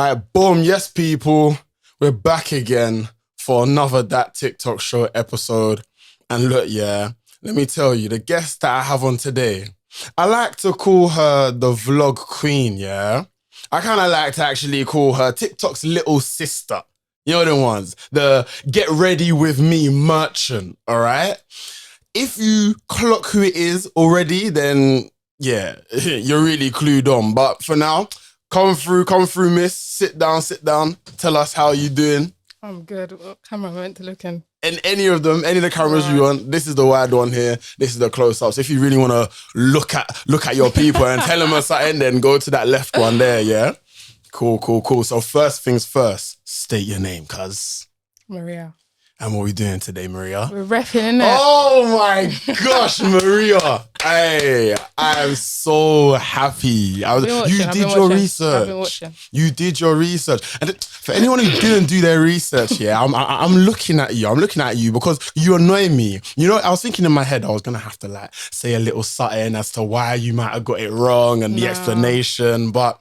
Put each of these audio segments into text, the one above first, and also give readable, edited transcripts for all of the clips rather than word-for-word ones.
Alright, boom. Yes, people. We're back again for another That TikTok Show episode. And look, yeah, let me tell you, the guest that I have on today, I like to call her the vlog queen, yeah? I kind of like to actually call her TikTok's little sister. You know the ones, the get ready with me merchant, all right? If you clock who it is already, then yeah, you're really clued on. But for now, come through, miss. Sit down. Tell us how you doing. I'm good. What camera am I meant to look in? And any of them, any of the cameras you want. This is the wide one here. This is the close-ups. If you really want to look at your people and tell them something, then go to that left one there, yeah? Cool. So first things first, state your name, cuz. Maria. And what are we doing today, Maria? We're repping, innit? Oh my gosh, Maria. Hey, I'm so happy. You did your research. I've been watching. You did your research. And for anyone who didn't do their research, yeah, I'm looking at you. I'm looking at you because you annoy me. You know, I was thinking in my head, I was going to have to like say a little something as to why you might have got it wrong and the explanation, but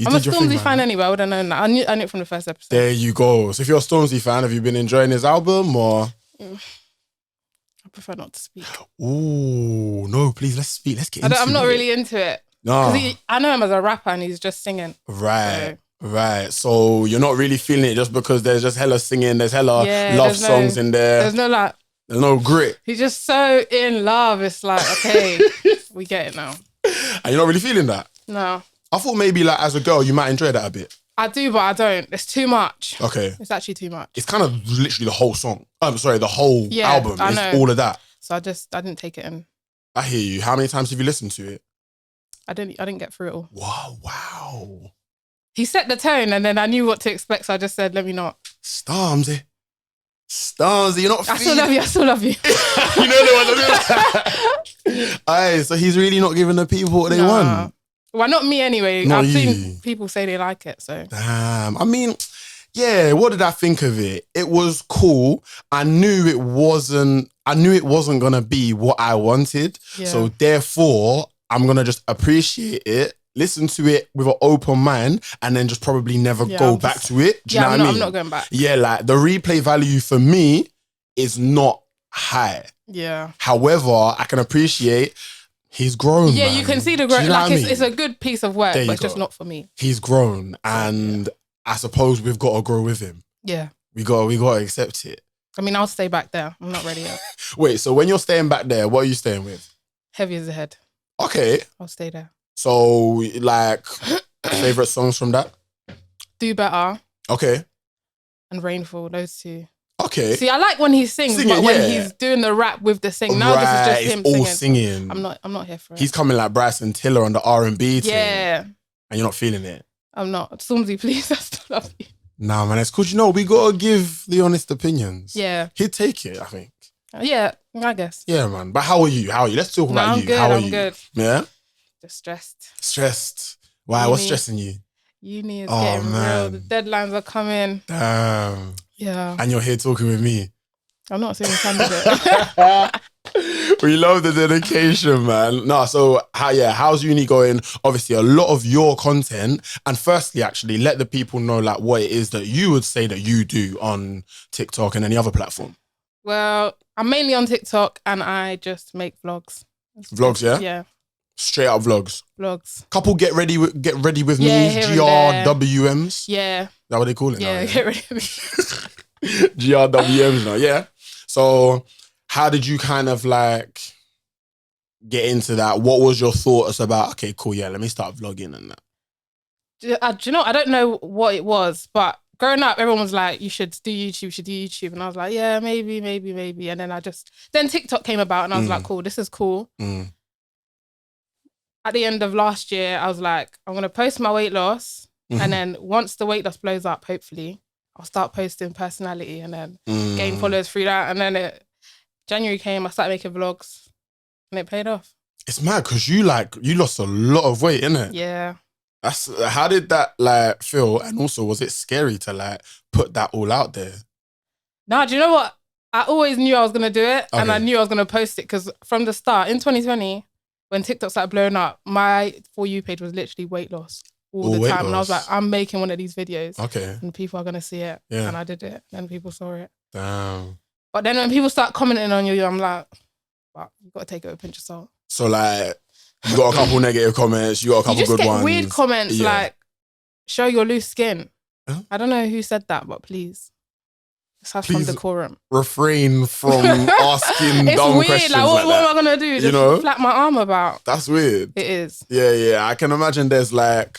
I'm a Stormzy fan anyway. I would have known that. I knew it from the first episode. There you go. So if you're a Stormzy fan, have you been enjoying his album or? I prefer not to speak. Oh, no, please, let's speak. Let's get into it. I'm not really into it. No. Because I know him as a rapper and he's just singing. Right. So you're not really feeling it just because there's just hella singing, there's hella love songs in there. There's no like. There's no grit. He's just so in love. It's like, okay, we get it now. And you're not really feeling that? No. I thought maybe like as a girl, you might enjoy that a bit. I do, but I don't. It's too much. Okay. It's actually too much. It's kind of literally the whole song. I'm sorry, the whole album. I It's know. all of that. So I didn't take it in. I hear you. How many times have you listened to it? I didn't get through it all. Wow. He set the tone and then I knew what to expect, so I just said, let me not. Stormzy, you're not feeling... I still love you. You know the one. Aye, so he's really not giving the people what they want. Well, not me anyway. Not I've you. seen people say they like it, so. Damn. I mean, yeah, what did I think of it? It was cool. I knew it wasn't gonna be what I wanted. Yeah. So therefore, I'm gonna just appreciate it, listen to it with an open mind, and then just probably never go back to it. Do you know what I mean? I'm not going back. Yeah, like the replay value for me is not high. Yeah. However, I can appreciate he's grown. Yeah, man. you can see the growth. Like it's it's a good piece of work, but it's just not for me. He's grown, and I suppose we've got to grow with him. Yeah. We got to accept it. I mean, I'll stay back there. I'm not ready yet. Wait, so when you're staying back there, what are you staying with? Heavy as a head. Okay. I'll stay there. So, like, favorite songs from that? Do Better. Okay. And Rainfall, those two. Okay. See, I like when he sings, but when he's doing the rap with the sing, now this is just him all singing. singing. I'm not here for it. He's coming like Bryson Tiller on the R&B thing. Yeah. And you're not feeling it? I'm not. Stormzy, please, I still love you. Nah, man, it's cool. You know, we got to give the honest opinions. Yeah. He'd take it, I think. Yeah, I guess. Yeah, man. But how are you? Let's talk about you. Good, how are I'm you? good. Yeah? Just stressed. Stressed? Why? What's stressing you? Uni is getting real. The deadlines are coming. Damn. Yeah. And you're here talking with me. I'm not saying candidate. We love the dedication, man. No, so how's uni going? Obviously, a lot of your content. And firstly, actually, let the people know like what it is that you would say that you do on TikTok and any other platform. Well, I'm mainly on TikTok and I just make vlogs. Vlogs, yeah? Yeah. Straight up vlogs. Vlogs. Couple get ready with me, GRWMs. Yeah. Is that what they call it now? Yeah, get ready with me. GRWMs now, yeah. So how did you kind of like get into that? What was your thoughts about, okay, cool, yeah, let me start vlogging and that? Do you know, I don't know what it was, but growing up, everyone was like, you should do YouTube. And I was like, yeah, maybe. And then TikTok came about and I was like, cool, this is cool. At the end of last year, I was like, I'm going to post my weight loss. And then once the weight loss blows up, hopefully, I'll start posting personality and then gain followers through that. And then January came, I started making vlogs and it paid off. It's mad because you lost a lot of weight, innit? Yeah. How did that like feel? And also, was it scary to like put that all out there? No, do you know what? I always knew I was going to do it and I knew I was going to post it because from the start, in 2020, when TikTok started blowing up, my For You page was literally weight loss. all the weight time. And I was like, loss. I'm making one of these videos. Okay. And people are going to see it. Yeah. And I did it. And people saw it. Damn. But then when people start commenting on you, I'm like, well, you got to take it with a pinch of salt. So like, you got a couple negative comments, you got a couple good ones. You just get weird comments like, show your loose skin. Huh? I don't know who said that, but please. Let's have some decorum. Refrain from asking dumb weird. questions Like, what that. am I going to do? Just flap my arm about. That's weird. It is. Yeah. I can imagine there's like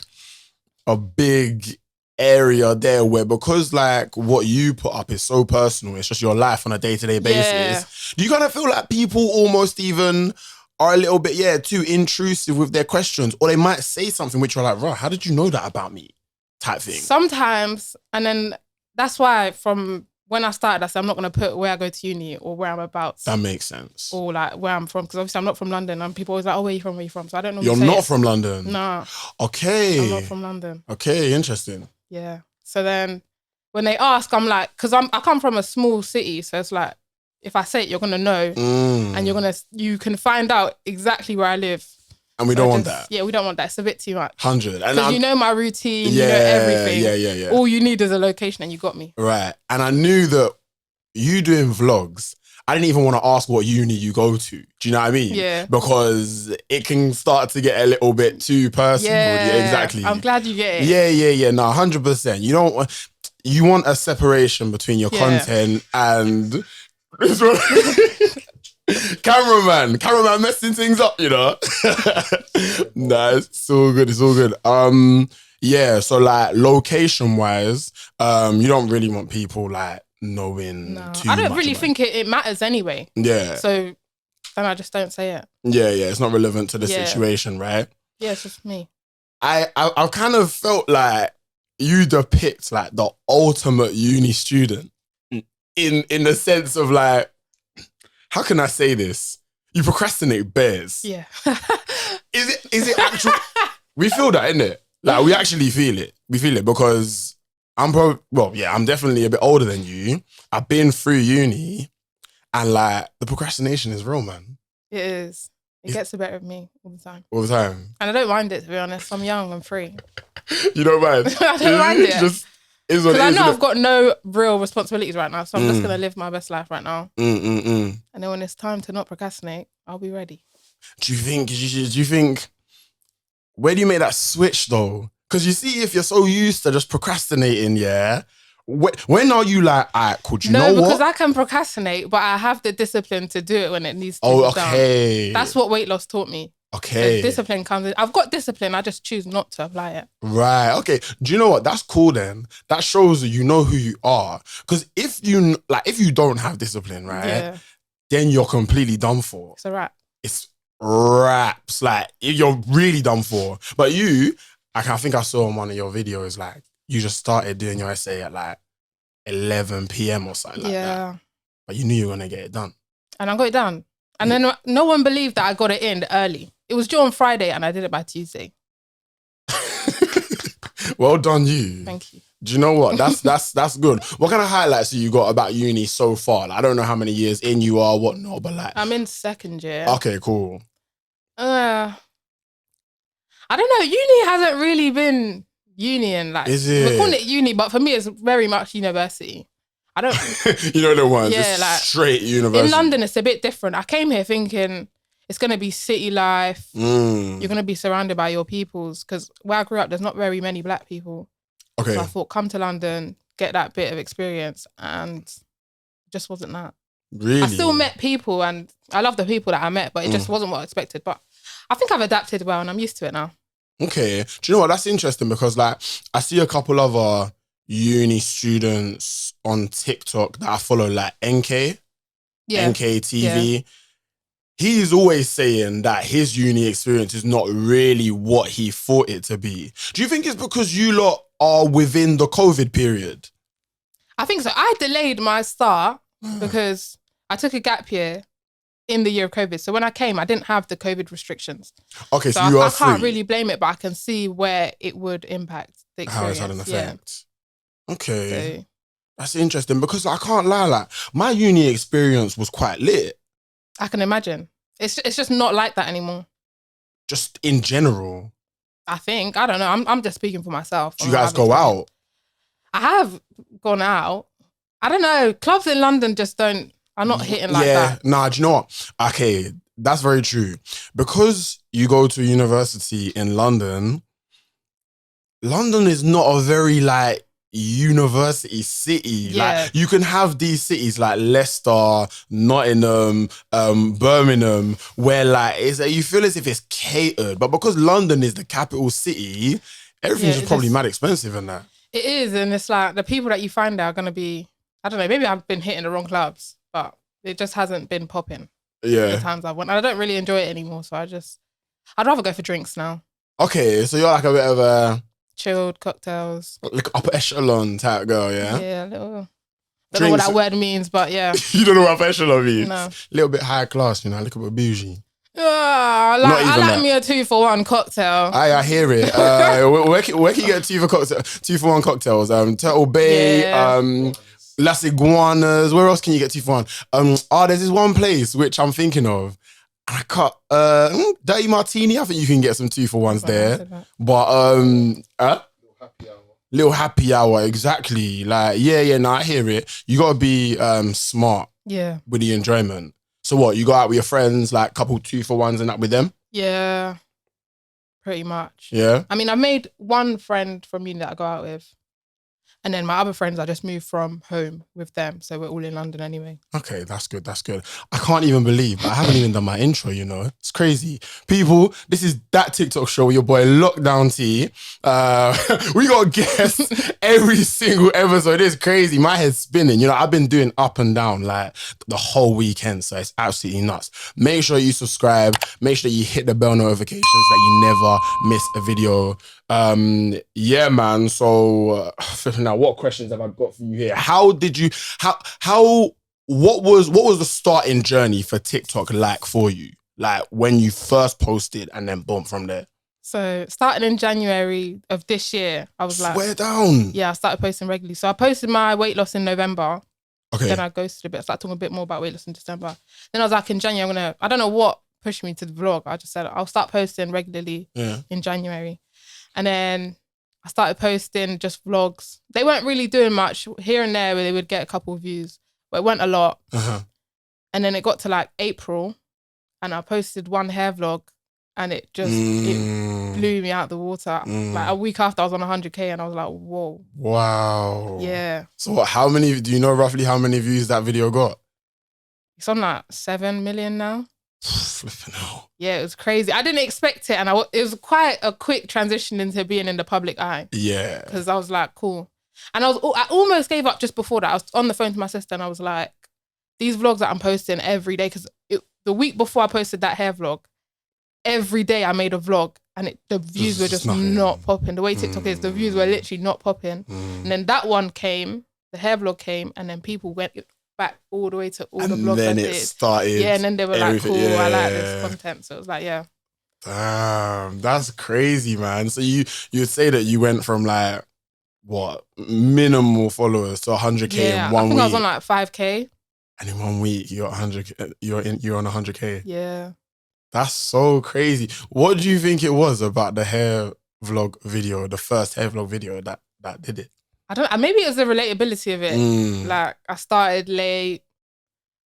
a big area there where, because like what you put up is so personal, it's just your life on a day-to-day basis. Do you kind of feel like people almost even are a little bit, too intrusive with their questions, or they might say something which you're like, right, how did you know that about me? Type thing. Sometimes, and then that's why from when I started, I said I'm not going to put where I go to uni or where I'm about. That makes sense. Or like where I'm from, because obviously I'm not from London, and people always like, oh, where are you from? Where are you from? So I don't know. You're not from London? No. Okay. I'm not from London. Okay, interesting. Yeah. So then when they ask, I'm like, because I come from a small city, so it's like, if I say it, you're going to know, and you can find out exactly where I live. And we don't want that. Yeah, we don't want that. It's a bit too much. 100. Because you know my routine, you know everything. Yeah. All you need is a location and you got me. Right. And I knew that you doing vlogs, I didn't even want to ask what uni you go to. Do you know what I mean? Yeah. Because it can start to get a little bit too personal. Yeah, exactly. I'm glad you get it. Yeah. No, 100%. You want a separation between your content and... Cameraman messing things up, you know. Nah, it's all good. So like location wise, you don't really want people like knowing too much. I don't really think it matters anyway. Yeah. So then I just don't say it. Yeah. It's not relevant to the situation, right? Yeah, it's just me. I kind of felt like you depict like the ultimate uni student in the sense of like, how can I say this? You procrastinate bears. Yeah. Is it actual? We feel that, innit? Like, we actually feel it. We feel it because I'm definitely a bit older than you. I've been through uni and like the procrastination is real, man. It is. It gets the better of me all the time. All the time. And I don't mind it, to be honest. I'm young, I'm free. You don't mind? I don't mind it. Just is what it is. Because I know I've got no real responsibilities right now, so I'm just going to live my best life right now. And then when it's time to not procrastinate, I'll be ready. Do you think, where do you make that switch though? Because you see, if you're so used to just procrastinating, when are you like, all right, cool, do you know what? No, because I can procrastinate, but I have the discipline to do it when it needs to be done. That's what weight loss taught me. Okay. So discipline comes in. I've got discipline, I just choose not to apply it. Right, okay. Do you know what? That's cool then. That shows that you know who you are. Because if you don't have discipline, right, then you're completely done for. It's a wrap. It's wraps. Like, you're really done for. But I think I saw on one of your videos, like, you just started doing your essay at like 11 p.m. or something like that. But you knew you were going to get it done. And I got it done. And then no one believed that I got it in early. It was due on Friday and I did it by Tuesday. Well done, you. Thank you. Do you know what? That's good. What kind of highlights have you got about uni so far? Like, I don't know how many years in you are, whatnot, but like... I'm in second year. Okay, cool. I don't know. Uni hasn't really been uni and like... Is it? We're calling it uni, but for me it's very much university. I don't... You know the ones, just like, straight university. In London, it's a bit different. I came here thinking it's going to be city life. You're going to be surrounded by your peoples. Because where I grew up, there's not very many black people. Okay. So I thought, come to London, get that bit of experience. And it just wasn't that. Really? I still met people and I love the people that I met, but it just wasn't what I expected. But I think I've adapted well and I'm used to it now. Okay. Do you know what? That's interesting because like I see a couple other uni students on TikTok that I follow, like NK TV. Yeah. He's always saying that his uni experience is not really what he thought it to be. Do you think it's because you lot are within the COVID period? I think so. I delayed my start because I took a gap year in the year of COVID. So when I came, I didn't have the COVID restrictions. Okay, so you are free. I can't really blame it, but I can see where it would impact the experience. How it's had an effect. Yeah. Okay. So, that's interesting because I can't lie, like my uni experience was quite lit. I can imagine. It's just not like that anymore. Just in general. I think. I don't know. I'm just speaking for myself. Do you guys go out? I have gone out. I don't know. Clubs in London just are not hitting like that. Nah, do you know what? Okay, that's very true. Because you go to university in London, London is not a very like university city. Yeah. Like you can have these cities like Leicester, Nottingham, Birmingham, where like you feel as if it's catered. But because London is the capital city, everything's just probably mad expensive in that. It is, and it's like the people that you find there are gonna be, I don't know, maybe I've been hitting the wrong clubs, but it just hasn't been popping. Yeah. The times I've went. And I don't really enjoy it anymore, so I'd rather go for drinks now. Okay, so you're like a bit of a chilled cocktails. Like upper echelon type girl, yeah? Yeah, a little. Don't know what that word means, but yeah. You don't know what upper echelon means? No. A little bit higher class, you know, a little bit bougie. I like me a 2-for-1 cocktail. I hear it. Where can you get 2-for-1 cocktails? Turtle Bay, Las Iguanas. Where else can you get 2-for-1? There's this one place which I'm thinking of. I can't. Dirty Martini. I think you can get some 2-for-1s there. But Little happy hour, exactly. Like no, I hear it. You gotta be smart. Yeah. With the enjoyment. So what, you go out with your friends, like couple 2-for-1s and that with them? Yeah, pretty much. Yeah? I mean, I made one friend from uni that I go out with. And then my other friends, I just moved from home with them. So we're all in London anyway. Okay, that's good. I can't even believe I haven't even done my intro, you know. It's crazy. People, this is That TikTok Show with your boy Lockdown T. We got guests every single episode. It's crazy. My head's spinning. You know, I've been doing up and down like the whole weekend. So it's absolutely nuts. Make sure you subscribe. Make sure you hit the bell notifications that you never miss a video. Yeah, man. So, now, what questions have I got for you here? What was the starting journey for TikTok like for you? Like when you first posted and then boom from there? So, starting in January of this year, I was like, swear down. Yeah, I started posting regularly. So I posted my weight loss in November. Okay. Then I ghosted a bit. I started talking a bit more about weight loss in December. Then I was like, in January, I don't know what pushed me to the vlog. I just said, I'll start posting regularly in January. And then I started posting just vlogs. They weren't really doing much here and there where they would get a couple of views, but it weren't a lot. And then it got to like April and I posted one hair vlog and it just it blew me out the water. Like a week after I was on 100K and I was like, whoa. Wow. Yeah. So do you know roughly how many views that video got? It's on like 7 million now. Flipping hell. Yeah, it was crazy. I didn't expect it, and it was quite a quick transition into being in the public eye. Yeah, because I was like, cool, and I almost gave up just before that. I was on the phone to my sister, and I was like, these vlogs that I'm posting every day, because the week before I posted that hair vlog, every day I made a vlog, and the views were just not popping. The way TikTok is, the views were literally not popping. And then that one came, the hair vlog came, and then people went back all the way to all the vlogs I did. Started. Yeah, and then they were like, cool, I like this content. So it was like, yeah. Damn, that's crazy, man. So you'd say that you went from like, what, minimal followers to 100K in 1 week? I think I was on like 5K. And in 1 week, you're 100K, you're on 100K. Yeah. That's so crazy. What do you think it was about the hair vlog video, the first hair vlog video that did it? I don't know. Maybe it was the relatability of it. Like, I started late.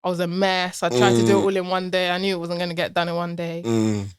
I was a mess. I tried to do it all in one day. I knew it wasn't going to get done in one day. And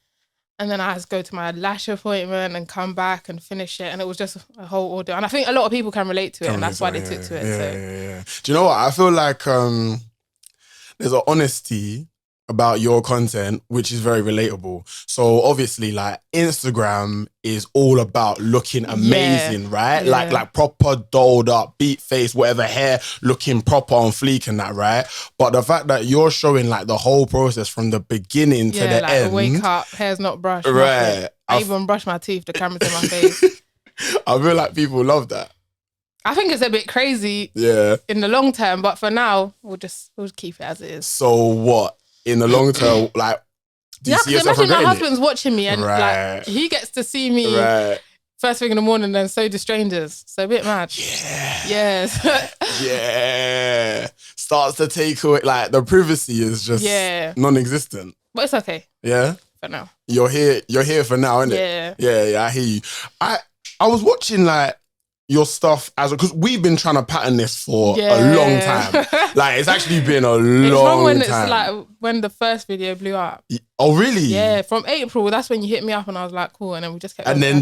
then I had to go to my lash appointment and come back and finish it. And it was just a whole ordeal. And I think a lot of people can relate to it. And that's why they took to it. Yeah. Do you know what? I feel like there's an honesty about your content, which is very relatable. So obviously, like, Instagram is all about looking amazing, right? Yeah. Like proper dolled up, beat face, whatever, hair looking proper on fleek and that, right? But the fact that you're showing like the whole process from the beginning to the end. Wake up, hair's not brushed. Right. I even brush my teeth, the camera's in my face. I feel like people love that. I think it's a bit crazy in the long term, but for now, we'll just keep it as it is. So what? In the long term, like, do you see yourself imagine my regretting husband's watching me and like he gets to see me first thing in the morning, and then so do strangers. So a bit mad. Yeah. Yes. Yeah. Starts to take away, like, the privacy is just non-existent. But it's okay. Yeah? for now. You're here for now, innit? Yeah, I hear you. I was watching like your stuff because we've been trying to pattern this for a long time. Like it's actually been a long It's from when time. it's like when the first video blew up. Oh really? Yeah, from April. That's when you hit me up, and I was like, cool. And then we just kept. And then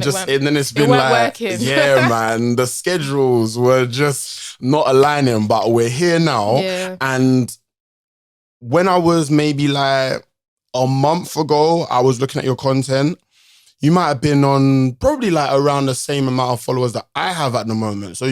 it's been like, working. Yeah, man. The schedules were just not aligning, but we're here now. Yeah. And when I was maybe like a month ago, I was looking at your content. You might have been on probably like around the same amount of followers that I have at the moment. So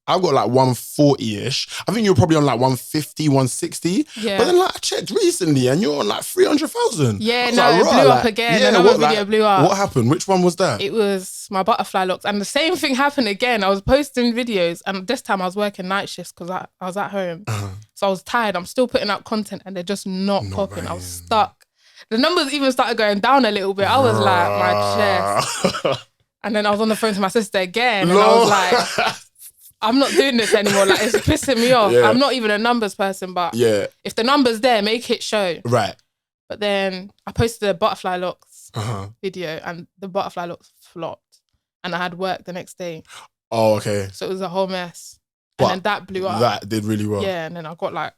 I've got like 140-ish. I think you're probably on like 150, 160. Yeah. But then like I checked recently and you're on like 300,000. Yeah, it blew up again. Yeah, Another video blew up. What happened? Which one was that? It was my butterfly locks. And the same thing happened again. I was posting videos and this time I was working night shifts because I was at home. So I was tired. I'm still putting out content and they're just not popping. Right. I was stuck. The numbers even started going down a little bit. I was like, my chest. And then I was on the phone to my sister again. And I was like, I'm not doing this anymore. Like, it's pissing me off. Yeah. I'm not even a numbers person, but if the number's there, make it show. Right. But then I posted a butterfly locks video and the butterfly locks flopped. And I had work the next day. Oh, okay. So it was a whole mess. And then that blew up. That did really well. Yeah, and then I got like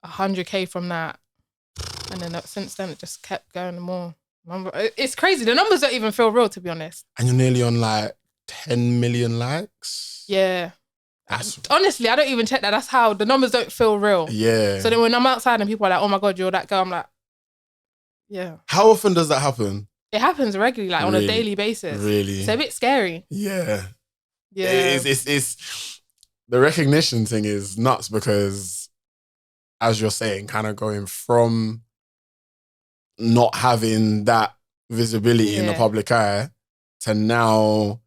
100K from that. And then since then, it just kept going more. It's crazy. The numbers don't even feel real, to be honest. And you're nearly on like 10 million likes? Yeah. Honestly, I don't even check that. That's how the numbers don't feel real. Yeah. So then when I'm outside and people are like, oh my God, you're that girl, I'm like, yeah. How often does that happen? It happens regularly, like on a daily basis. Really? It's a bit scary. Yeah. Yeah. It's the recognition thing is nuts because, as you're saying, kind of going from not having that visibility in the public eye to now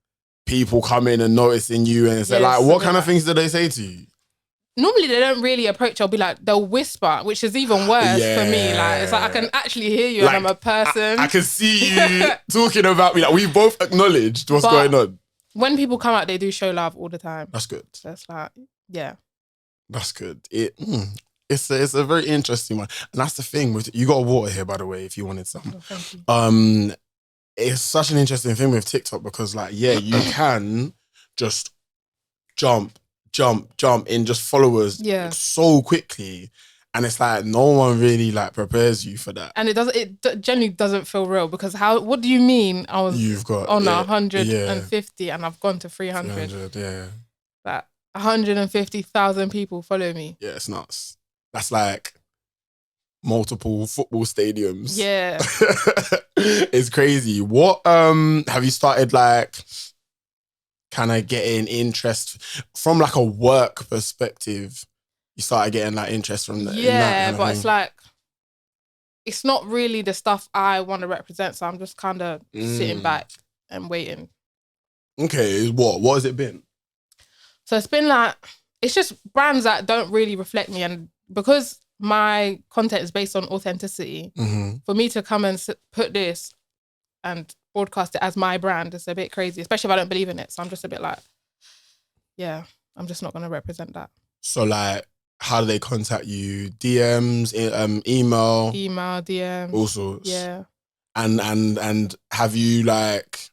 people come in and noticing you and say, like, what kind of things do they say to you? Normally they don't really approach. They'll whisper, which is even worse for me. Like, it's like I can actually hear you and I'm a person. I can see you talking about me. Like, we both acknowledged what's going on. When people come out, they do show love all the time. That's good. So it's like, yeah. That's good. It's a very interesting one. And that's the thing with, you got water here, by the way, if you wanted some. Oh, thank you. It's such an interesting thing with TikTok because, like, yeah, you can just jump in just followers so quickly. And it's like, no one really like prepares you for that. And it generally doesn't feel real because what do you mean you've got on 150 and I've gone to 300? 300, yeah. Like 150,000 people follow me. Yeah, it's nuts. That's like multiple football stadiums. Yeah. It's crazy. What have you started like kind of getting interest from like a work perspective? You started getting like interest from that. Yeah, but it's like, it's not really the stuff I want to represent. So I'm just kind of sitting back and waiting. Okay, what has it been? So it's been like, it's just brands that don't really reflect me. And because my content is based on authenticity, for me to come and put this and broadcast it as my brand is a bit crazy, especially if I don't believe in it. So I'm just a bit like, yeah, I'm just not going to represent that. So like, how do they contact you? DMs, email, DMs, all sorts. Yeah. And have you like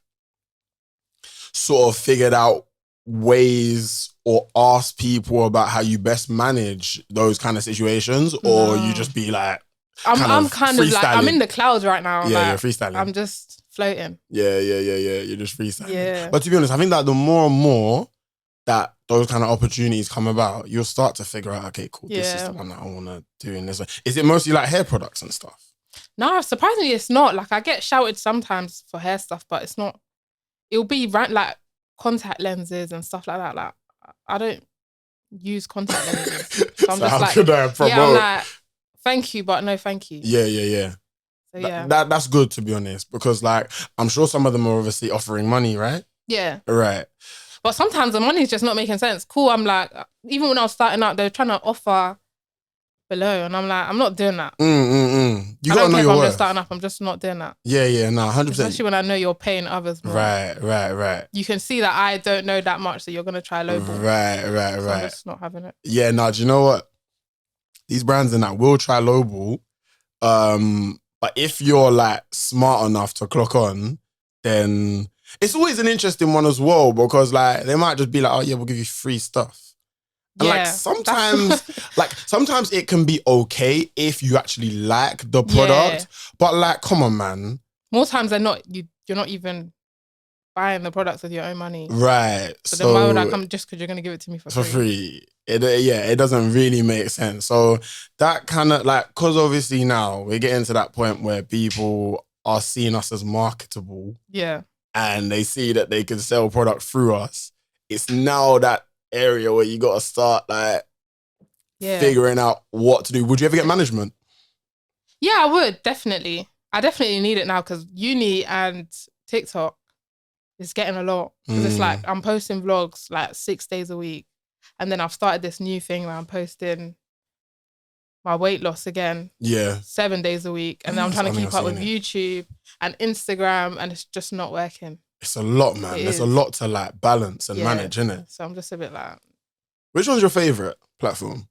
sort of figured out ways or ask people about how you best manage those kind of situations, or you just be like, I'm kind of like, I'm in the clouds right now. Yeah, like, you're freestyling. I'm just floating. Yeah. You're just freestyling. Yeah. But to be honest, I think that the more and more that those kind of opportunities come about, you'll start to figure out, okay, cool, this is the one that I want to do in this way. Is it mostly like hair products and stuff? No, surprisingly, it's not. Like, I get shouted sometimes for hair stuff, but it's not. It'll be like contact lenses and stuff like that. Like, I don't use contact lenses. So I'm so just how like, could I promote? Yeah, I'm like, thank you, but no thank you. Yeah. So yeah. That's good, to be honest, because like, I'm sure some of them are obviously offering money, right? Yeah. Right. But sometimes the money is just not making sense. Cool, I'm like, even when I was starting out, they were trying to offer below, and I'm like, I'm not doing that. You gotta know your worth. I'm just starting up, I'm just not doing that. Yeah, no, 100%. Especially when I know you're paying others more. Right. You can see that I don't know that much, so you're gonna try lowball. Right. So I'm just not having it. Yeah, no, do you know what? These brands and that will try lowball, But if you're like smart enough to clock on, then it's always an interesting one as well, because like they might just be like, oh yeah, we'll give you free stuff. And like sometimes it can be okay if you actually like the product, but like, come on, man. More times than not, you're not even buying the products with your own money. Right. So then why would I come just because you're going to give it to me for free? It doesn't really make sense. So that kind of like, because obviously now we're getting to that point where people are seeing us as marketable. Yeah. And they see that they can sell product through us. It's now that area where you got to start like figuring out what to do. Would you ever get management? Yeah, I would, definitely. I definitely need it now because uni and TikTok is getting a lot. Because it's like I'm posting vlogs like 6 days a week. And then I've started this new thing where I'm posting my weight loss again. Yeah. 7 days a week. And then I'm trying to keep up with YouTube and Instagram, and it's just not working. It's a lot, man. There's a lot to like balance and manage, innit? So I'm just a bit like... Which one's your favourite platform?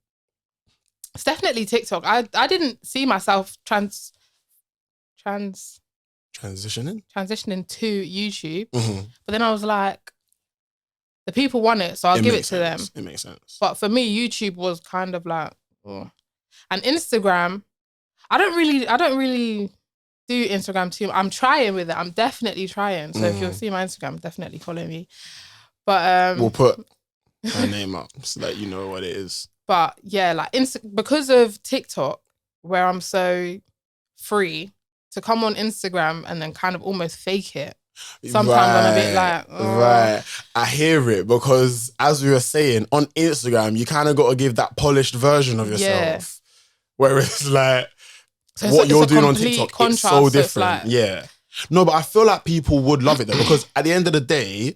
It's definitely TikTok. I didn't see myself transitioning to YouTube. But then I was like, the people want it, so I'll give it to them. It makes sense. But for me, YouTube was kind of like, oh. And Instagram, I don't really do Instagram too. I'm trying with it. I'm definitely trying. So if you'll see my Instagram, definitely follow me. But we'll put her name up so that you know what it is. But yeah, like because of TikTok, where I'm so free to come on Instagram and then kind of almost fake it. Sometimes I'm a bit like, Right. I hear it, because as we were saying, on Instagram, you kind of got to give that polished version of yourself. Yeah. Whereas like what you're doing on TikTok, it's so different. Yeah. No, but I feel like people would love it though, because at the end of the day,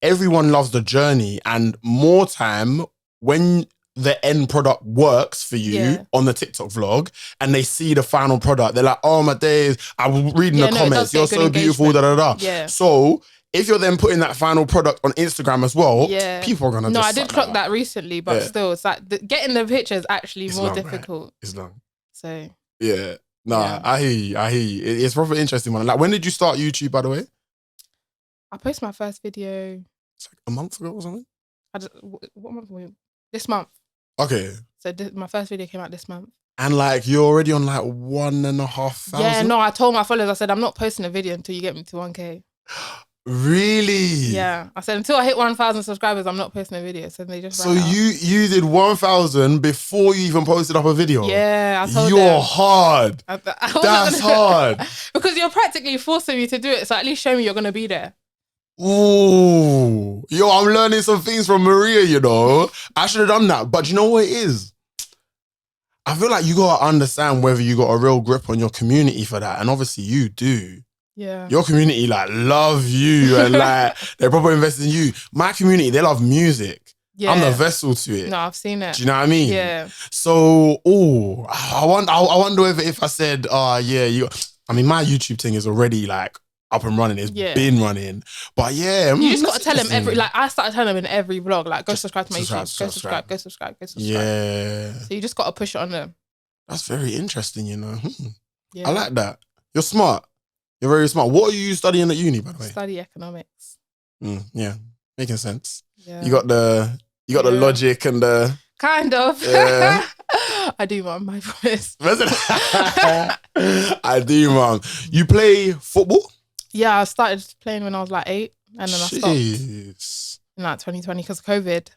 everyone loves the journey, and more time when the end product works for you on the TikTok vlog and they see the final product, they're like, oh my days, I was reading the comments, you're so beautiful, Yeah. So if you're then putting that final product on Instagram as well, people are going to No, I did clock that recently, but still, it's like getting the picture is actually more difficult. Right? It's long. So. Yeah. I hear you. It's probably an interesting one. Like, when did you start YouTube, by the way? I posted my first video. It's like a month ago or something? What month were we? This month. Okay. So my first video came out this month. And like, you're already on like 1,500? Yeah, no, I told my followers, I said, I'm not posting a video until you get me to 1K. Really? Yeah. I said, until I hit 1,000 subscribers, I'm not posting a video. So they just you did 1,000 before you even posted up a video? Yeah, I told them. You're hard. That's hard. Because you're practically forcing me to do it. So at least show me you're going to be there. Ooh. Yo, I'm learning some things from Maria, you know. I should have done that. But you know what it is? I feel like you got to understand whether you got a real grip on your community for that. And obviously you do. Yeah. Your community like love you and like they're probably invested in you. My community, they love music. Yeah. I'm the vessel to it. No, I've seen it. Do you know what I mean? Yeah. So, I wonder if I said, my YouTube thing is already like up and running. It's been running. But yeah. You just got to tell them I started telling them in every vlog, like, go subscribe to my YouTube. Go subscribe. Yeah. So you just got to push it on them. That's very interesting, you know. Yeah. I like that. You're smart. You're very smart. What are you studying at uni, by the way? Study economics. Yeah, making sense. Yeah. You got the logic and the... Kind of. Yeah. I do, mum, I promise. I do, mum. You play football? Yeah, I started playing when I was like 8, and then I stopped in like 2020 because of COVID.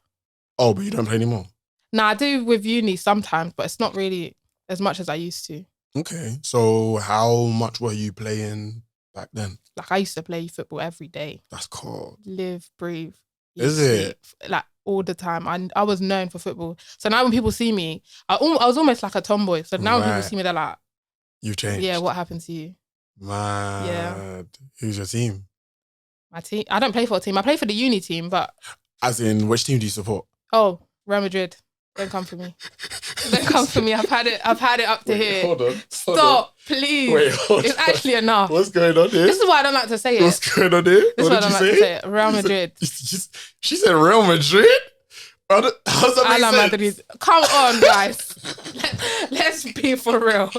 Oh, but you don't play anymore? No, I do with uni sometimes, but it's not really as much as I used to. Okay, so how much were you playing back then? Like, I used to play football every day. That's cool. Live, breathe. Is it? Like, all the time. I was known for football. So now when people see me, I was almost like a tomboy. So now when people see me, they're like... You've changed. Yeah, what happened to you? Mad. Yeah. Who's your team? My team? I don't play for a team. I play for the uni team, but... As in, which team do you support? Oh, Real Madrid. Don't come for me. Don't come for me. I've had it up to here. Hold on. Stop, please. Wait, hold on. It's actually enough. What's going on here? This is why I don't like to say it. What's going on here? This is why I don't like to say it. Real Madrid. She said Real Madrid? How's that make sense? Madrid. Come on, guys. Let's be for real.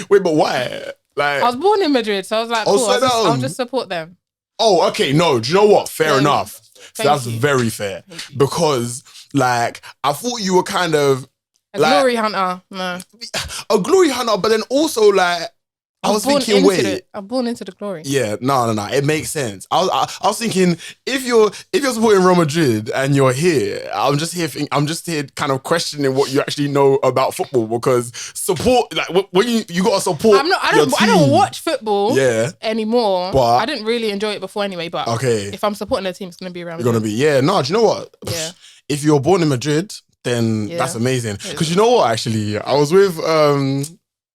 Wait, but why? Like, I was born in Madrid, so I was like, oh, cool, so I'll down. just support them. Oh, okay. No, do you know what? Fair Yeah, enough. That's you. very fair. Thank you. Because, like, I thought you were kind of A like glory hunter. No. a glory hunter, but then also like I was thinking, wait, I'm born into the glory. yeah, no, it makes sense. I was thinking if you're supporting Real Madrid and you're here, I'm just here kind of questioning what you actually know about football because support like when you got to support. I don't watch football anymore. But I didn't really enjoy it before anyway. But okay, if I'm supporting a team, it's gonna be Real Madrid. You're gonna be no. Do you know what? Yeah. If you're born in Madrid, then that's amazing. Because you know what? Actually, I was with a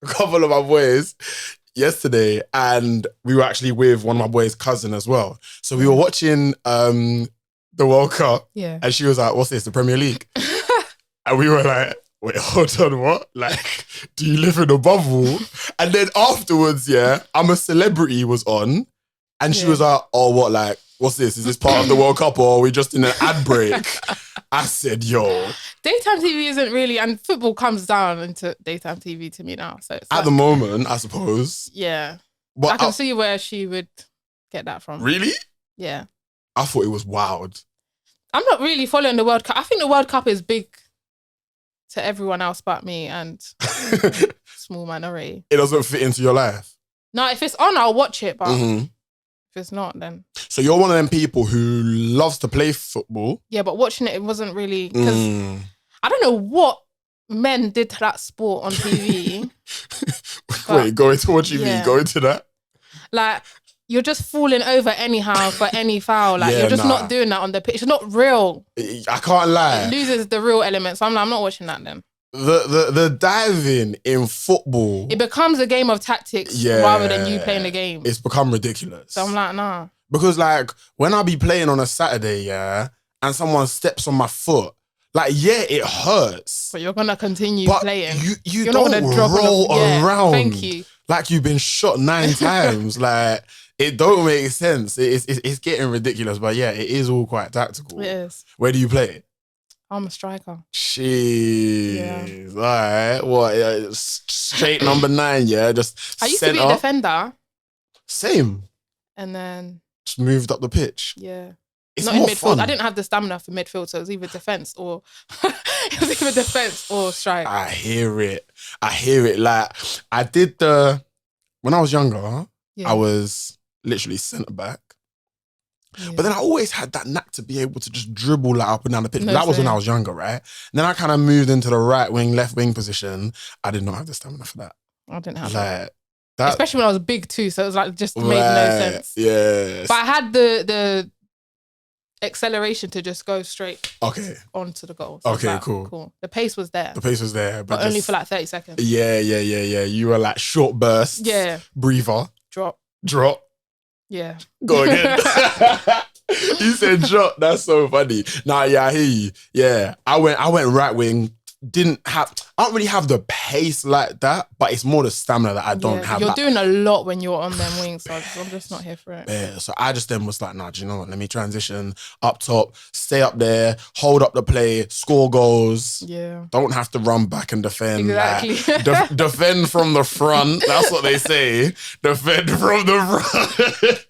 couple of my boys yesterday, and we were actually with one of my boys' cousin as well. So we were watching the World Cup, and she was like, "What's this? The Premier League?" And we were like, "Wait, hold on, what? Like, do you live in a bubble?" And then afterwards, I'm a Celebrity was on, and she was like, "Oh, what? Like, what's this? Is this part of the World Cup, or are we just in an ad break?" I said, "Yo." Daytime TV isn't really, and football comes down into daytime TV to me now. So it's at the moment, I suppose. Yeah. But I can see where she would get that from. Really? Yeah. I thought it was wild. I'm not really following the World Cup. I think the World Cup is big to everyone else but me and small minority. It doesn't fit into your life? No, if it's on, I'll watch it, but if it's not, then... So you're one of them people who loves to play football? Yeah, but watching it wasn't really... Because I don't know what men did to that sport on TV. Wait, go into what you mean? Go into that? Like, you're just falling over anyhow for any foul. Like, you're just not doing that on the pitch. It's not real. I can't lie. It loses the real element. So I'm not watching that then. The diving in football... It becomes a game of tactics rather than you playing the game. It's become ridiculous. So I'm like, nah. Because like, when I be playing on a Saturday, and someone steps on my foot, like, it hurts. But you're going to continue playing. You're don't not gonna roll around. Thank you. Like you've been shot 9 times. Like, it don't make sense. It's getting ridiculous. But it is all quite tactical. It is. Where do you play? I'm a striker. Jeez. All right. What? Straight number 9, Just I used to be a defender. Same. And then... Just moved up the pitch. Yeah. It's not more in midfield. fun. I didn't have the stamina for midfield, so it was either defense or strike. I hear it. Like, I did when I was younger, I was literally centre back. Yeah. But then I always had that knack to be able to just dribble like up and down the pitch. That was when I was younger, right? And then I kind of moved into the right wing, left wing position. I did not have the stamina for that. I didn't have that. Especially when I was big too, so it was like just made no sense. Yeah. But I had the acceleration to just go straight onto the goal. So okay, cool. The pace was there. But only for like 30 seconds. Yeah. You were like short bursts. Yeah. Breather. Drop. Yeah. Go again. You said drop. That's so funny. Nah, I hear you. Yeah. I went right wing. I don't really have the pace like that, but it's more the stamina that I don't have. You're doing a lot when you're on them wings, so I'm just not here for it. Yeah, so I just then was like, nah, do you know what? Let me transition up top, stay up there, hold up the play, score goals. Yeah. Don't have to run back and defend. Exactly. Like, defend from the front. That's what they say. Defend from the front.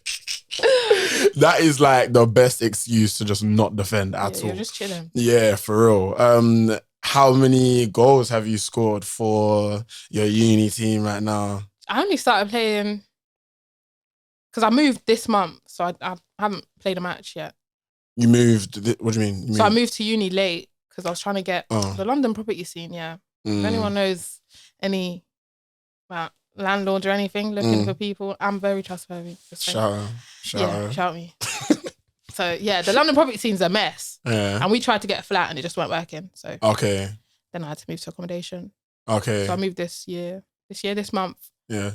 That is like the best excuse to just not defend at all. You're just chilling. Yeah, for real. How many goals have you scored for your uni team right now? I only started playing because I moved this month, so I haven't played a match yet. You moved? What do you mean? I moved to uni late because I was trying to get the London property scene, If anyone knows any landlords or anything looking for people, I'm very trustworthy. Shout me. So the London property scene's a mess. Yeah. And we tried to get a flat and it just weren't working. So then I had to move to accommodation. Okay. So I moved this month. Yeah.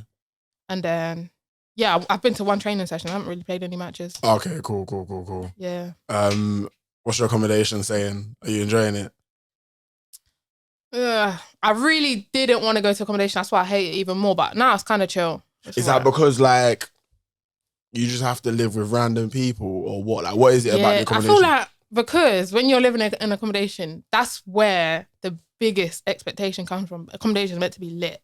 And then I've been to one training session. I haven't really played any matches. Okay, cool. Yeah. What's your accommodation saying? Are you enjoying it? I really didn't want to go to accommodation. That's why I hate it even more. But now it's kind of chill. Is that because like you just have to live with random people or what? Like, what is it about the accommodation? I feel like because when you're living in accommodation, that's where the biggest expectation comes from. Accommodation is meant to be lit.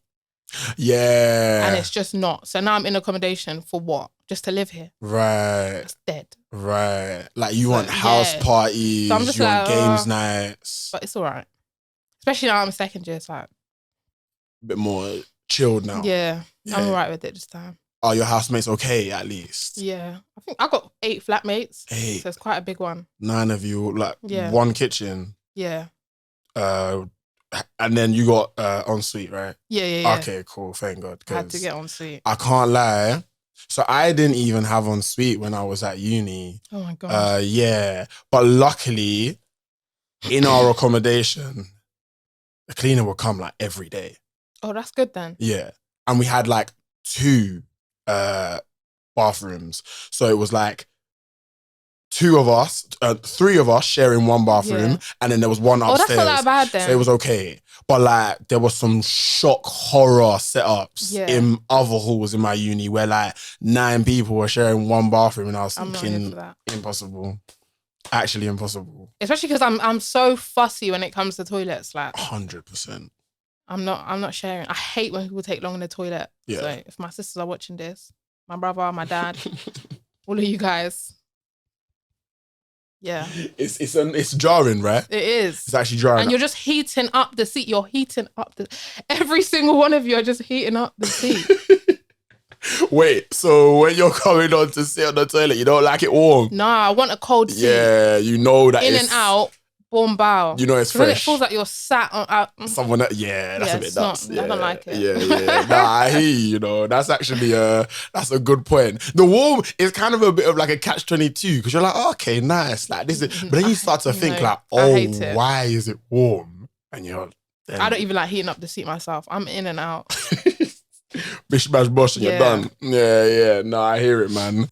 Yeah. And it's just not. So now I'm in accommodation for what? Just to live here. Right. It's dead. Right. Like you want house parties, so I'm just you want like, games nights. But it's all right. Especially now I'm second year, it's like a bit more chilled now. Yeah. I'm all right with it this time. Are your housemates okay at least? Yeah. I think I got 8 flatmates. 8. So it's quite a big one. 9 of you, like one kitchen. Yeah. And then you got ensuite, right? Yeah. Okay, cool. Thank God. I had to get ensuite. I can't lie. So I didn't even have ensuite when I was at uni. Oh my God. Yeah. But luckily, in our accommodation, the cleaner would come like every day. Oh, that's good then. Yeah. And we had like 2 bathrooms. So it was like 2 of us, 3 of us sharing one bathroom, and then there was one upstairs. Oh, that's not that bad then. So it was okay. But like, there was some shock horror setups in other halls in my uni where like 9 people were sharing one bathroom, and I was thinking, impossible. Actually impossible. Especially because I'm so fussy when it comes to toilets. Like 100%. I'm not sharing. I hate when people take long in the toilet. Yeah. So if my sisters are watching this, my brother, my dad, all of you guys. Yeah. It's jarring, right? It is. It's actually jarring. And you're just heating up the seat. You're heating up every single one of you are just heating up the seat. Wait, so when you're coming on to sit on the toilet, you don't like it warm? Nah, I want a cold seat. Yeah, you know that in and out, boom, bow. You know it's fresh. It feels like you're sat on... Someone that, that's a bit nuts. I don't like it. Yeah. Nah, I hear you, that's actually that's a good point. The warm is kind of a bit of like a catch-22 because you're like, oh, okay, nice. Like this is, but then you start to think like, oh, why is it warm? And you're... I don't even like heating up the seat myself. I'm in and out. Bish bash bosh and you're done. Yeah. No, I hear it, man.